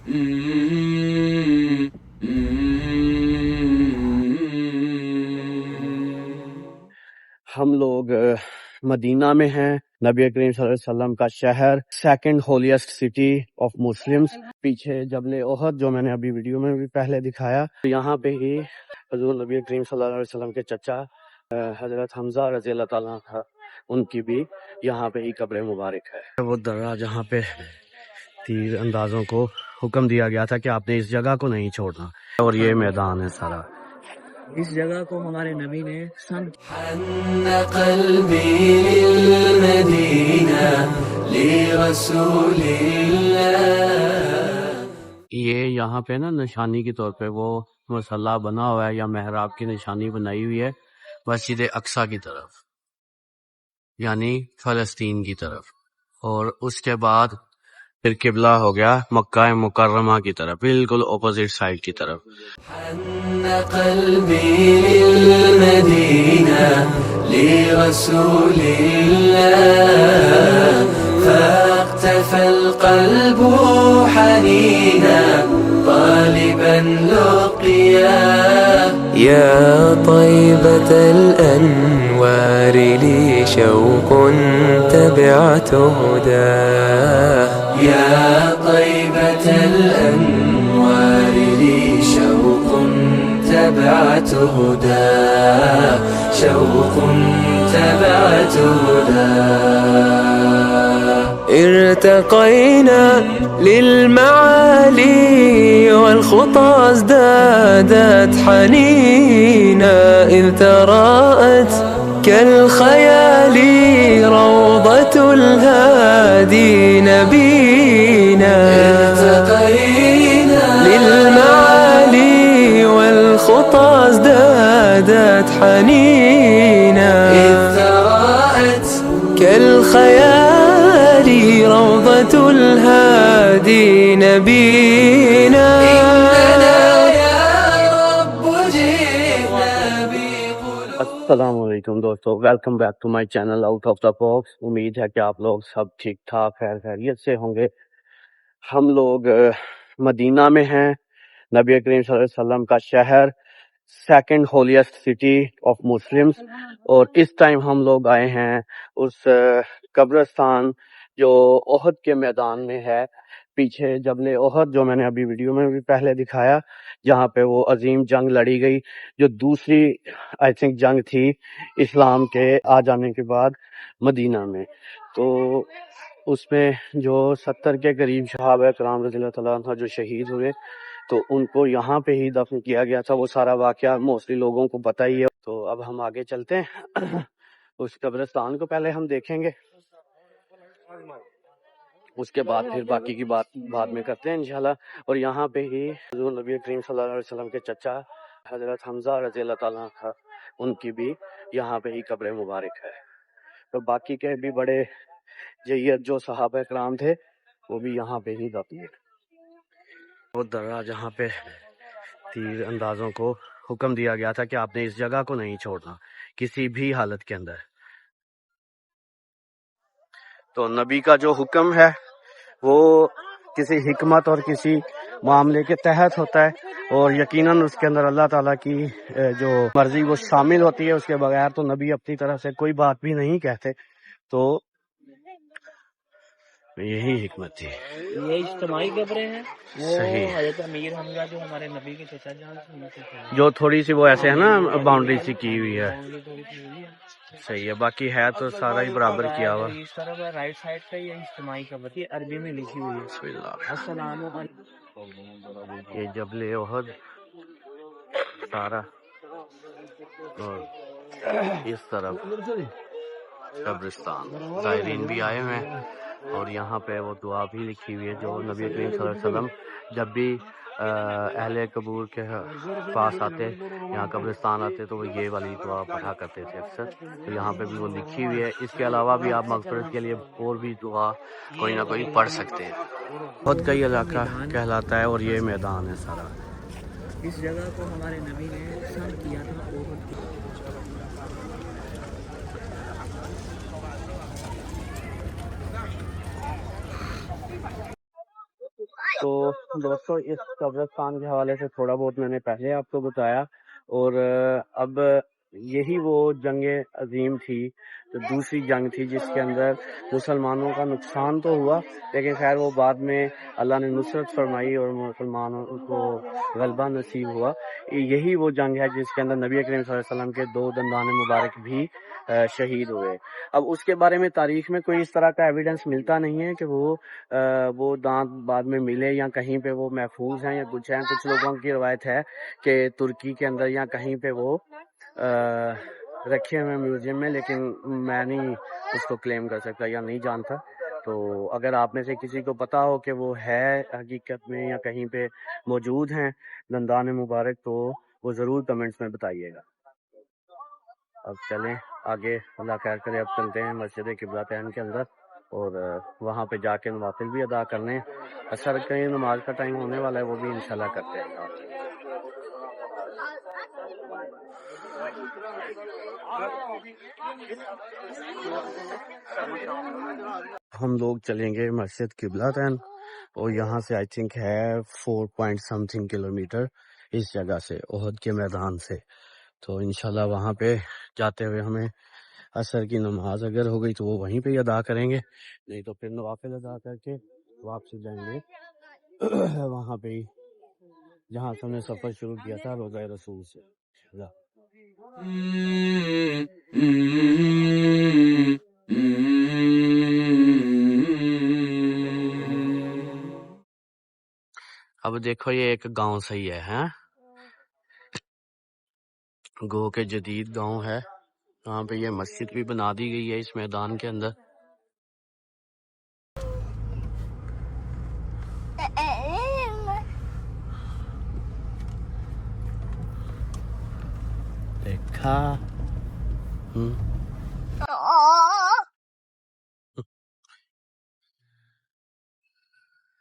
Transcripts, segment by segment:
ہم لوگ مدینہ میں ہیں، نبی کریم صلی اللہ علیہ وسلم کا شہر، second holiest city of Muslims. پیچھے جبل احد جو میں نے ابھی ویڈیو میں بھی پہلے دکھایا، یہاں پہ ہی حضور نبی کریم صلی اللہ علیہ وسلم کے چچا حضرت حمزہ رضی اللہ تعالیٰ عنہ، ان کی بھی یہاں پہ ہی قبر مبارک ہے۔ وہ درہ جہاں پہ تیر اندازوں کو حکم دیا گیا تھا کہ آپ نے اس جگہ کو نہیں چھوڑنا، اور یہ میدان ہے سارا۔ اس جگہ کو ہمارے نبی نے حن قلبی للمدینہ لرسول اللہ۔ یہ یہاں پہ نا نشانی کے طور پہ وہ مصلی بنا ہوا ہے، یا محراب کی نشانی بنائی ہوئی ہے مسجد اقصی کی طرف، یعنی فلسطین کی طرف، اور اس کے بعد پھر قبلہ ہو گیا مکہ مکرمہ کی طرف، بالکل اپوزٹ سائڈ کی طرف۔ حن قلبی للمدینہ لرسول اللہ، فاقتفى القلب حنينا طالبا لقياه. يا طيبة الأنوار لي شوق تبعت هداه. يا طيبة الأنوار لي شوق تبعت هداه. شوق تبعت هداه. ارتقينا للمعالي والخطى ازدادت حنينا، إذ تراءت كالخيال روضة الهادي نبينا. ارتقينا للمعالي والخطى ازدادت حنينا، إذ تراءت كالخيال روضة الهادي نبينا. السلام علیکم دوستو، welcome back to my channel out of the box. امید ہے کہ آپ لوگ سب ٹھیک ٹھاک خیر خیریت سے ہوں گے۔ ہم لوگ مدینہ میں ہیں، نبی کریم صلی اللہ علیہ وسلم کا شہر، second holiest city of Muslims, اور اس ٹائم ہم لوگ آئے ہیں اس قبرستان جو احد کے میدان میں ہے، پیچھے جبل احد جو میں نے ابھی ویڈیو میں بھی پہلے دکھایا، جہاں پہ وہ عظیم جنگ لڑی گئی، جو دوسری آئی تھنک جنگ تھی اسلام کے آ جانے کے بعد مدینہ میں۔ تو اس میں جو 70 کے قریب صحابہ کرام رضی اللہ تعالیٰ عنہ جو شہید ہوئے، تو ان کو یہاں پہ ہی دفن کیا گیا تھا۔ وہ سارا واقعہ موسٹلی لوگوں کو پتہ ہی ہے۔ تو اب ہم آگے چلتے ہیں، اس قبرستان کو پہلے ہم دیکھیں گے، اس کے بعد پھر باقی کی بات بعد میں کرتے ہیں انشاءاللہ۔ اور یہاں پہ ہی حضور نبی کریم صلی اللہ علیہ وسلم کے چچا حضرت حمزہ رضی اللہ تعالیٰ عنہ، ان کی بھی یہاں پہ ہی قبر مبارک ہے۔ تو باقی کے بھی بڑے جیت جو صحابہ کرام تھے وہ بھی یہاں پہ ہی دفن ہیں۔ وہ درہ جہاں پہ تیر اندازوں کو حکم دیا گیا تھا کہ آپ نے اس جگہ کو نہیں چھوڑنا کسی بھی حالت کے اندر۔ تو نبی کا جو حکم ہے وہ کسی حکمت اور کسی معاملے کے تحت ہوتا ہے، اور یقیناً اس کے اندر اللہ تعالیٰ کی جو مرضی وہ شامل ہوتی ہے۔ اس کے بغیر تو نبی اپنی طرف سے کوئی بات بھی نہیں کہتے۔ تو یہی حکمت تھی۔ یہ اجتماعی قبریں ہیں، وہ صحیح، حضرت امیر حمزہ جو ہمارے نبی کے چچا جان سے جو تھوڑی سی وہ ایسے ہے نا باؤنڈری سی کی ہوئی ہے۔ باؤنڈری تھوڑی سی ہوئی ہے۔ صحیح ہے، باقی ہے تو سارا ہی برابر کیا ہوا۔ اس طرف رائٹ سائڈ پہ یہ اجتماعی قبر تھی، عربی میں لکھی ہوئی ہے۔ بسم اللہ۔ السلام علیکم۔ یہ جبل احد سارا، اور اس طرف قبرستان، زائرین بھی آئے ہوئے ہیں، اور یہاں پہ وہ دعا بھی لکھی ہوئی ہے جو نبی کریم صلی اللہ علیہ وسلم جب بھی اہل قبور کے پاس آتے، یہاں قبرستان آتے، تو وہ یہ والی دعا پڑھا کرتے تھے اکثر۔ تو یہاں پہ بھی وہ لکھی ہوئی ہے۔ اس کے علاوہ بھی آپ مغفرت کے لیے اور بھی دعا کوئی نہ کوئی پڑھ سکتے ہیں۔ خود کا ہی علاقہ کہلاتا ہے، اور یہ میدان ہے سارا۔ اس جگہ کو ہمارے نبی نے سم کیا تھا احد کی۔ تو دوستو اس قبرستان کے حوالے سے تھوڑا بہت میں نے پہلے آپ کو بتایا، اور اب یہی وہ جنگ عظیم تھی، تو دوسری جنگ تھی جس کے اندر مسلمانوں کا نقصان تو ہوا، لیکن خیر وہ بعد میں اللہ نے نصرت فرمائی اور مسلمانوں کو غلبہ نصیب ہوا۔ یہی وہ جنگ ہے جس کے اندر نبی کریم صلی اللہ علیہ وسلم کے 2 دندان مبارک بھی شہید ہوئے۔ اب اس کے بارے میں تاریخ میں کوئی اس طرح کا ایویڈنس ملتا نہیں ہے کہ وہ دانت بعد میں ملے یا کہیں پہ وہ محفوظ ہیں یا کچھ ہیں۔ کچھ لوگوں کی روایت ہے کہ ترکی کے اندر یا کہیں پہ وہ رکھے ہوئے میوزیم میں، لیکن میں نہیں اس کو کلیم کر سکتا یا نہیں جانتا۔ تو اگر آپ میں سے کسی کو پتا ہو کہ وہ ہے حقیقت میں یا کہیں پہ موجود ہیں دندان مبارک، تو وہ ضرور کمنٹس میں بتائیے گا۔ اب چلیں آگے، اللہ خیر کرے، اب چلتے ہیں مسجد قبلتین کے اندر اور وہاں پہ جا کے نوافل بھی ادا کرنے۔ اثر کی نماز کا ٹائم ہونے والا ہے، وہ بھی انشاءاللہ کرتے ہیں۔ ہم لوگ چلیں گے مسجد قبلتین، اور یہاں سے آئی تھنک ہے 4 کلومیٹر اس جگہ سے، احد کے میدان سے۔ تو انشاءاللہ وہاں پہ جاتے ہوئے ہمیں عصر کی نماز اگر ہو گئی تو وہ وہیں پہ ہی ادا کریں گے، نہیں تو پھر نوافل ادا کر کے واپسی جائیں گے وہاں پہ ہی جہاں سے ہم نے سفر شروع کیا تھا روضہ رسول سے۔ اب دیکھو یہ ایک گاؤں صحیح ہے، ہاں گو کے جدید گاؤں ہے، وہاں پہ یہ مسجد بھی بنا دی گئی ہے اس میدان کے اندر۔ دیکھا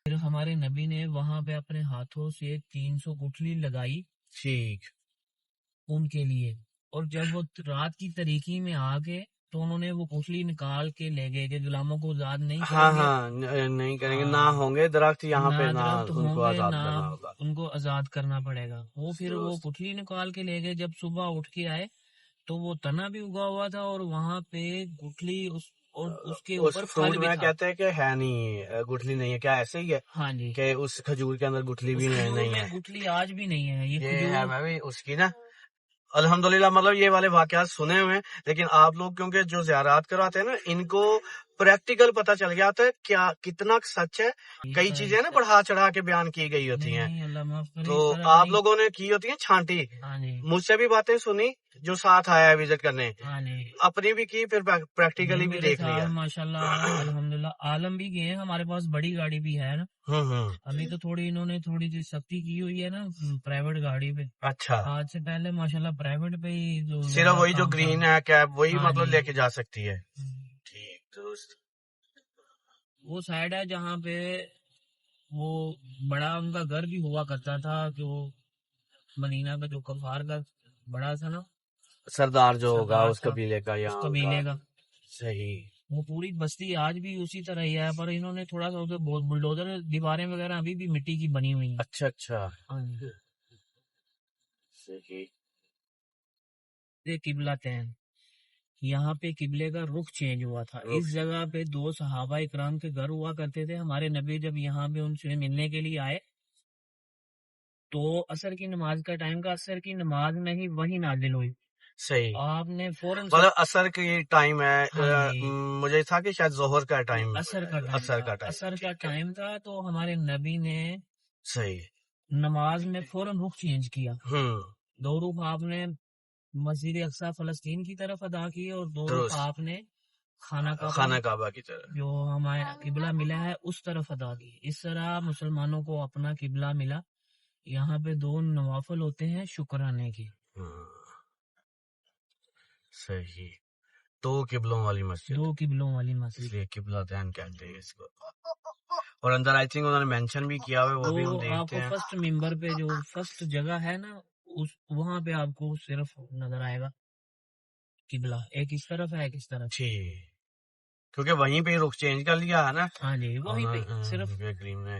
پھر ہمارے نبی نے وہاں پہ اپنے ہاتھوں سے 300 گٹھلی لگائی ٹھیک، ان کے لیے، اور جب وہ رات کی تاریکی میں آ گئے تو انہوں نے وہ گٹھلی نکال کے لے گئے کہ غلاموں کو آزاد نہیں کریں گے، نہیں کریں گے، نہ ہوں گے درخت یہاں پہ، نہ درخت ان ہوں کو گے، آزاد نہ کرنا ہوگا۔ ان کو آزاد کرنا پڑے گا۔ وہ پھر وہ گٹھلی نکال کے لے گئے۔ جب صبح اٹھ کے آئے تو وہ تنا بھی اگا ہوا تھا اور وہاں پہ گٹھلی اس کے اوپر پھل بھی تھا۔ کہتے ہیں کہ ہے نہیں، گٹھلی نہیں ہے، کیا ایسے ہی ہے؟ ہاں جی، کہ اس کھجور کے اندر گٹھلی بھی نہیں ہے؟ گٹھلی آج بھی نہیں ہے، یہ یہ ہے کھجور۔ میں بھی اس کی نا الحمدللہ، مطلب یہ والے واقعات سنے ہوئے ہیں، لیکن آپ لوگ کیونکہ جو زیارات کراتے ہیں نا، ان کو پریکٹیکل پتہ چل گیا ہے کیا کتنا سچ ہے۔ کئی چیزیں نا بڑھا چڑھا کے بیان کی گئی ہوتی ہیں، نہیں، اللہ معاف کرے، تو اس طرح آپ نہیں۔ لوگوں نے کی ہوتی ہیں چھانٹی۔ ہاں جی، مجھ سے بھی باتیں سنی جو ساتھ آیا ہے وزٹ کرنے، ہاں جی، اپنی بھی کی، پھر پریکٹیکلی بھی میرے دیکھ لیا۔ ساتھ ماشاءاللہ الحمدللہ عالم بھی گئے ہیں، ہمارے پاس بڑی گاڑی بھی ہے نا، ابھی تو انہوں نے تھوڑی سی سختی کی ہوئی ہے نا پرائیویٹ گاڑی پہ۔ اچھا، آج سے پہلے ماشاءاللہ پرائیویٹ پہ ہی صرف وہی جو گرین ہے کیب وہی ہاں مطلب جی، لے کے جا سکتی ہے۔ ٹھیک درست۔ وہ سائڈ ہے جہاں پہ وہ بڑا ان کا گھر بھی ہوا کرتا تھا، کہ وہ مدینہ کا جو کفار کا بڑا تھا نا، سردار جو ہوگا سردار اس تھا، قبیلے کا، اس یہاں قبیلے کا، صحیح۔ وہ پوری بستی آج بھی اسی طرح ہی ہے، پر انہوں نے تھوڑا سا بلڈوزر، دیواریں وغیرہ ابھی بھی مٹی کی بنی ہوئی ہیں۔ اچھا اچھا، ہاں جی۔ صحیح۔ قبلتین، یہاں پہ قبلے کا رخ چینج ہوا تھا۔ اس جگہ پہ 2 صحابہ اکرام کے گھر ہوا کرتے تھے۔ ہمارے نبی جب یہاں پہ ان سے ملنے کے لیے آئے تو عصر کی نماز کا ٹائم کا، عصر کی نماز میں ہی وہی نازل ہوئی۔ صحیح، آپ نے فوراً مطلب عصر کی ٹائم ہے، ہاں جی، مجھے تھا کہ شاید ظہر کا ٹائم، عصر کا ٹائم تھا، تو ہمارے نبی نے صحیح نماز میں فوراً رخ چینج کیا۔ 2 رخ آپ نے مسجد اقصی فلسطین کی طرف ادا کی، اور 2 رخ آپ نے خانہ کعبہ کی طرف جو ہمارا قبلہ ملا ہے اس طرف ادا کی۔ اس طرح مسلمانوں کو اپنا قبلہ ملا۔ یہاں پہ 2 نوافل ہوتے ہیں شکرانے کی۔ صحیح، 2 قبلوں والی مسجد، 2 قبلوں والی اس مسجد، لیے قبلتین کہتے ہیں اس کو۔ اور اندر آئی تھنک انہوں نے مینشن بھی کیا ہوا ہے، وہ بھی ہم وہ آپ دیکھتے کو ہیں۔ فرسٹ ممبر پہ جو فرسٹ جگہ ہے نا، وہاں پہ آپ کو صرف نظر آئے گا قبلہ، ایک اس طرف ہے ایک اس طرف۔ ٹھیک، کیونکہ وہیں پہ رخ چینج کر لیا ہے نا۔ ہاں جی، وہیں پہ صرف گرین نے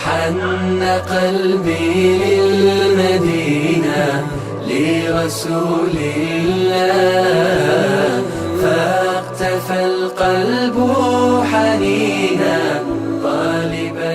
حن قلبي للمدينة لرسول الله فاقتفى القلب حنينا طالبا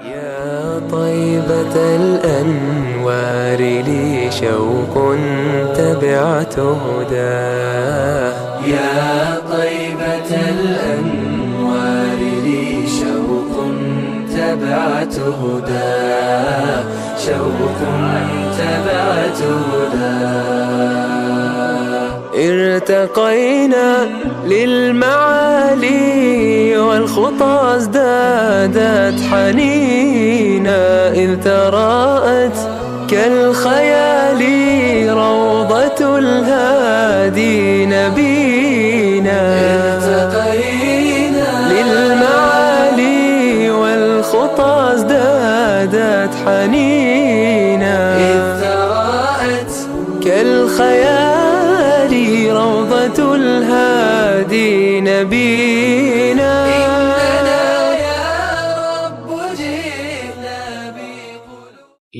يا طيبة الأنوار لي شوق تبعت هداه. يا طيبة الأنوار لي شوق تبعت هداه. شوق تبعت هداه. ارتقينا للمعالي والخطى ازدادت حنينا إذ تراءت كالخيال روضة الهادي نبينا. ارتقينا للمعالي والخطى ازدادت حنينا إذ تراءت كالخيال روضة الهادي نبينا.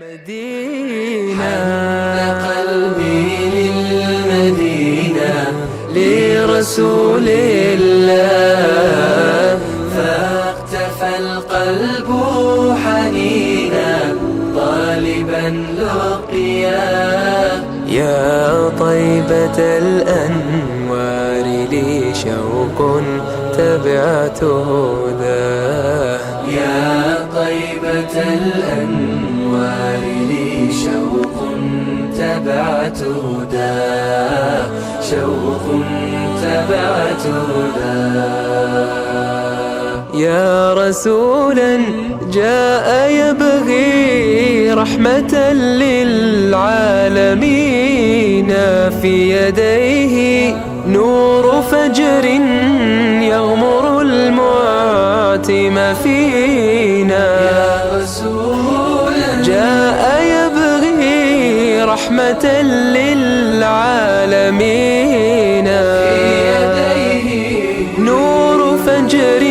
مدينة قلبي للمدينة لرسول الله فاقتفى القلب حنينا طالبا لقياه. يا طيبة الأنوار لي شوق تبعت هداه. يا طيبة الأنوار لي شوق تبعت هداه. شوق تبعت هداه. يا رسولا جاء يبغي رحمة للعالمين في يديه نور فجر يغمر المعتم فينا. يا رسولا جاء يبغي رحمة للعالمين في يديه نور فجر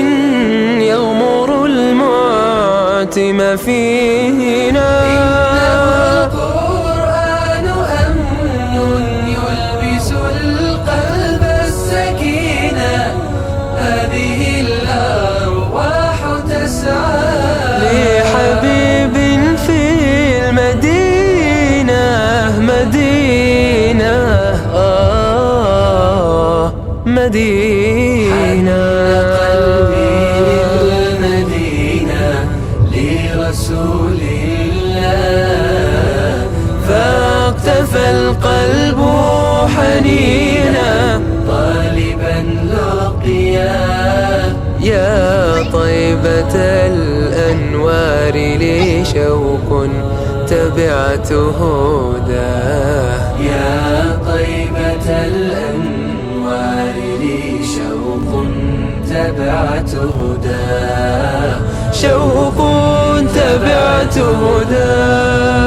يغمر المعتم فينا. القرآن أمن يلبس القلب السكينة. هذه الأرواح تسعى لحبيب في المدينة. مدينة مدينة. قلبي للمدينة لرسول الله فاقتفى القلب حنينا طالبا لقياه. يا طيبة الأنوار لي شوق تبعت هداه. يا تبعت هداه، شوق تبعت هداه.